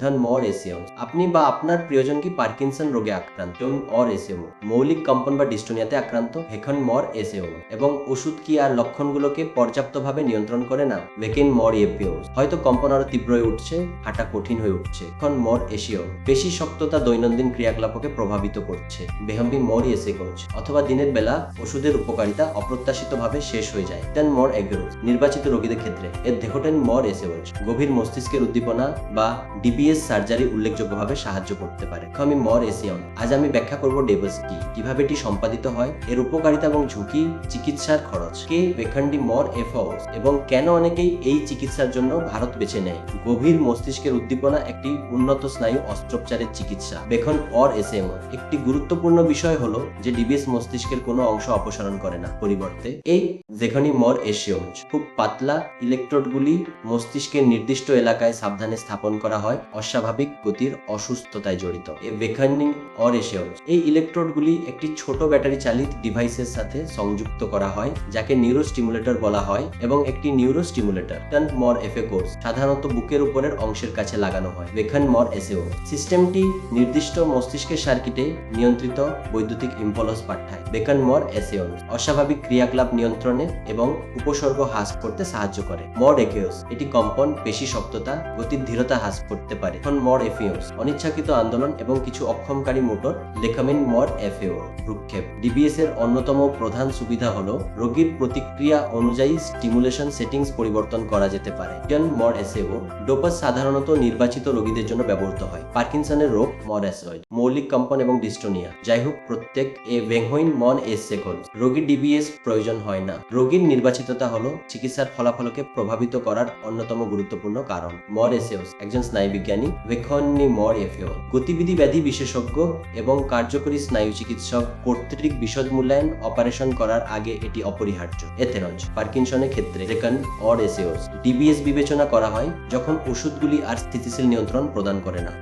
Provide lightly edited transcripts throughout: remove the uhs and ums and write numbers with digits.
ধন মর এসিওস। আপনি বা আপনার প্রিয়জন কি পার্কিনসন রোগে আক্রান্ত অর এসিও, মৌলিক কম্পন বা ডিস্টোনিয়াতে আক্রান্ত হেখন মর এসিও, এবং ওষুধ কি আর লক্ষণগুলোকে পর্যাপ্তভাবে নিয়ন্ত্রণ করে না ভেকেন মর এপিওস। হয়তো কম্পন আরো তীব্র হয়ে উঠছে, হাঁটা কঠিন হয়ে উঠছে এখন মর এসিও। পেশি শক্ততা দৈনন্দিন ক্রিয়াকলাপকে প্রভাবিত করছে বেহম্বি মর এসেগোজ। অথবা দিনের বেলা ওষুধের উপকারিতা অপ্রত্যাশিতভাবে শেষ হয়ে যায় টেন মর এগ্রোজ। নির্বাচিত রোগীদের ক্ষেত্রে এর দেহটেন মর এসেগোজ গভীর মস্তিষ্কের উদ্দীপনা বা ডিবিএস সার্জারি উল্লেখযোগ্যভাবে সাহায্য করতে পারে। আমি মর এসিয়ন। আজ আমি ব্যাখ্যা করব ডেবস কি, কিভাবে এটি সম্পাদিত হয়, এর উপকারিতা এবং ঝুঁকি, চিকিৎসার খরচ, কে বেখান্ডি মর এফওস, এবং কেন অনেকেই এই চিকিৎসার জন্য ভারত বেছে নেয়। গভীর মস্তিষ্কের উদ্দীপনা একটি উন্নত স্নায়ু অস্ত্রোপচারের চিকিৎসা বেখন অর এসএমও। একটি গুরুত্বপূর্ণ বিষয় হলো যে ডিবিএস মস্তিষ্কের কোনো অংশ অপসারণ করে না, পরিবর্তে এই যেখানে মর এসিওজ খুব পাতলা ইলেকট্রোডগুলি মস্তিষ্কের নির্দিষ্ট এলাকায় সাবধানে স্থাপন করা হয় অস্বাভাবিক গতির অসুস্থতায় জড়িত এই বেখান্ডিং অর এসিওজ। এই ইলেকট্রোডগুলি একটি ছোট ব্যাটারি চালিত ডিভাইসের সাথে সংযুক্ত করা হয় যাকে নিউরোস্টিমুলেটর বলা হয়, এবং একটি নিউরোস্টিমুলেটর টান মর এফেকোর্স সাধারণত বুকের উপরের অংশের কাছে লাগানো হয় বেখান মর এসিও। সিস্টেমটি নির্দিষ্ট মস্তিষ্কের সার্কিটে নিয়ন্ত্রিত বৈদ্যুতিক ইম্পলস পাঠায় বেখান মর এসিওন অস্বাভাবিক ক্রিয়াকলাপ নিয়ন্ত্রণে এবং উপসর্গ হ্রাস করতে সাহায্য করে। মর একেওস এটি কম্পন, পেশি শক্ততা, গতির ধীরতা হ্রাস করতে পারে। এখন মর এফিওস অনিচ্ছাকৃত আন্দোলন এবং কিছু অক্ষমকারী মোটর লেখামিন মর এফিও। ভ্রুক্ষেপ ডিবিএস এর অন্যতম প্রধান সুবিধা হলো রোগীর প্রতিক্রিয়া অনুযায়ী স্টিমুলেশন সেটিংস পরিবর্তন করা যেতে পারে। মর এসেও ডোপাস সাধারণত নির্বাচিত রোগীদের জন্য ব্যবহৃত হয়। পার্কিনসনের রোগ মর অ্যাসয়েড, মৌলিক কম্পন এবং ডিস্টোনিয়া। যাই হোক, প্রত্যেক এ ভেংহইন মন এসেকল রোগীর ডিবিএস প্রয়োজন হয় না। রোগীর নির্বাচিততা হলো চিকিৎসার ফলাফলকে প্রভাবিত করার অন্যতম গুরুত্বপূর্ণ কারণ। মর এসেওস একজন স্নায়ুবিজ্ঞানী ভেখনি মর এফিও, গতিবিধি ব্যাধি বিশেষজ্ঞ এবং কার্যকরী স্নায়ু চিকিৎসক কর্তৃক বিশদ মূল্যায়ন অপারেশন করার আগে এটি অপরিহার্য। এথেরঞ্জ পার্কিনসনের ক্ষেত্রে রেকন অর এসিওস ডিবিএস বিবেচনা করা হয় যখন ওষুধগুলি আর স্থিতিশীল নিয়ন্ত্রণ প্রদান করে না।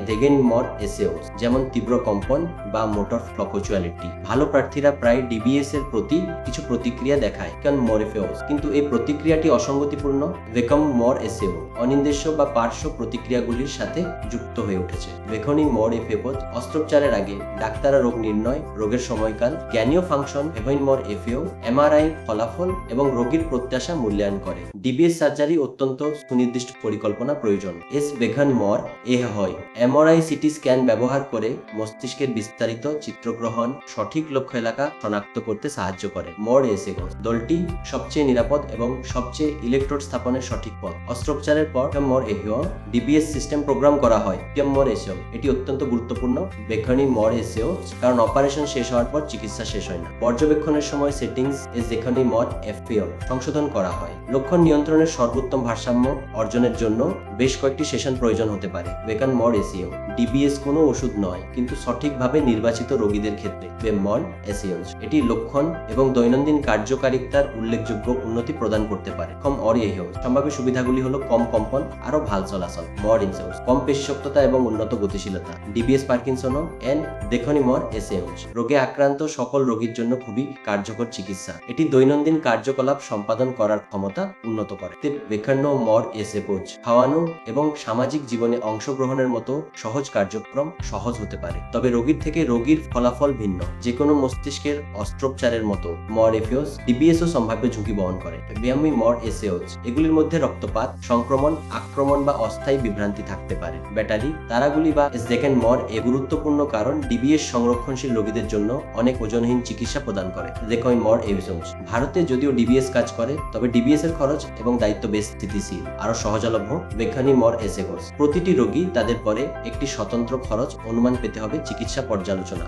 দেগেন মর এসিওস যেমন তীব্র কম্পন বা মোটর ফ্লকচুয়ালিটি। ভালো প্রার্থীরা প্রায় ডিবিএস এর প্রতি কিছু প্রতিক্রিয়া দেখায় কারণ মরফেওস, কিন্তু এই প্রতিক্রিয়াটি অসঙ্গতিপূর্ণ ভেকম মর এসিও অনির্দেশ্য বা পার্শ্ব প্রতিক্রিয়াগুলির সাথে যুক্ত হয়ে উঠেছে। ভেখনি মর এফেপোজ অস্ত্রোপচারের আগে ডাক্তাররা রোগ নির্ণয়, রোগের সময়কাল, জ্ঞানীয় ফাংশন, ভেভইন মর এফিও, এমআরআই ফলাফল এবং রোগীর প্রত্যাশা মূল্যায়ন করে। ডিবিএস সার্জারি অত্যন্ত সুনির্দিষ্ট পরিকল্পনা প্রয়োজন। এস বেখান মর এ হয় এমআরআই সিটি স্ক্যান ব্যবহার করে মস্তিষ্কের বিস্তারিত চিত্রগ্রহণ সঠিক লক্ষ্য এলাকা শনাক্ত করতে সাহায্য করে। মর এসেগো দলটি সবচেয়ে নিরাপদ এবং সবচেয়ে ইলেকট্রোড স্থাপনের সঠিক পথ। অস্ত্রোপচারের পর মর এহিও ডিবিএস সিস্টেম প্রোগ্রাম করা হয় মর এসিও। এটি অত্যন্ত গুরুত্বপূর্ণ বেখানি মর এসিও, কারণ অপারেশন শেষ হওয়ার পর চিকিৎসা শেষ হয় না। পর্যবেক্ষণের সময় সেটিংস এস যেখানে মর এফিও সংশোধন করা হয়। লক্ষণ নিয়ন্ত্রণের সর্বোত্তম ভারসাম্য অর্জনের জন্য বেশ কয়েকটি সেশন প্রয়োজন হতে পারে। বেকান মর এসিও ডিবিএস কোনো ওষুধ নয়, কিন্তু সঠিকভাবে নির্বাচিত রোগীদের ক্ষেত্রে মর এসিওস এটি লক্ষণ এবং দৈনন্দিন কার্যকারিতার উল্লেখযোগ্য উন্নতি প্রদান করতে পারে। কম অর এহিও সম্ভাব্য সুবিধাগুলি হলো কম কম্পন, আরো ভাল চলাচল। মর ইনসেউস কম পেশি শক্ততা এবং উন্নত গতিশীলতা। ডিবিএস পার্কিনসনও এন দেখনি মর এসিওস রোগে আক্রান্ত সকল রোগীর জন্য খুবই কার্যকর চিকিৎসা। এটি দৈনন্দিন কার্যকলাপ সম্পাদন করার ক্ষমতা উন্নত করে। বেখান্ন মর এসেপোজ খাওয়ানো এবং সামাজিক জীবনে অংশগ্রহণের মতো সহজ কার্যক্রম সহজ হতে পারে, তবে রোগীর থেকে রোগীর ফলাফল ভিন্ন। যে কোনো মস্তিষ্কের অস্ত্রোপচারের মতো মর এফিওস ডিবিএসও সম্ভাব্য ঝুঁকি বহন করে। ব্যায়ামী মর এসিওস এগুলির মধ্যে রক্তপাত, সংক্রমণ, আক্রমণ বা অস্থায়ী বিভ্রান্তি থাকতে পারে। ব্যাটারি তারাগুলি বা সেকেন্ড মর এ গুরুত্বপূর্ণ কারণ ডিবিএস সংরক্ষণশীল রোগীদের জন্য অনেক ওজনহীন চিকিৎসা প্রদান করে। দেখুন মর এভিসোস ভারতে যদিও ডিবিএস কাজ করে, তবে ডিবিএস এর খরচ এবং দায়িত্ব বেশ স্থিতিশীল, আরো সহজলভ্য। বেখানি মর এসেগোস প্রতিটি রোগী তাদের পরে একটি স্বতন্ত্র খরচ অনুমান পেতে হবে চিকিৎসা পর্যালোচনা।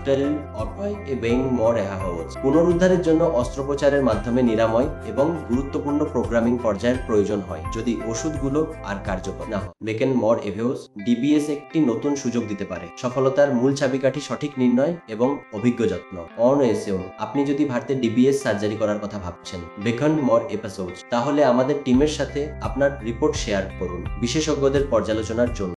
পুনরুদ্ধারের জন্য অস্ত্রোপচারের মাধ্যমে নিরাময় এবং গুরুত্বপূর্ণ প্রোগ্রামিং পর্যায়ের প্রয়োজন হয় যদি ওষুধগুলো আর কার্যকর না হয়। বেকেন মর এভেওস ডিবিএস একটি নতুন সুযোগ দিতে পারে। সফলতার মূল চাবিকাঠি সঠিক নির্ণয় এবং অভিজ্ঞ যত্ন। অন এসেও আপনি যদি ভারতে ডিবিএস সার্জারি করার কথা ভাবছেন বেকন মর এপিসোড, তাহলে আমাদের টিমের সাথে আপনার রিপোর্ট শেয়ার করুন বিশেষজ্ঞদের পর্যালোচনার জন্য।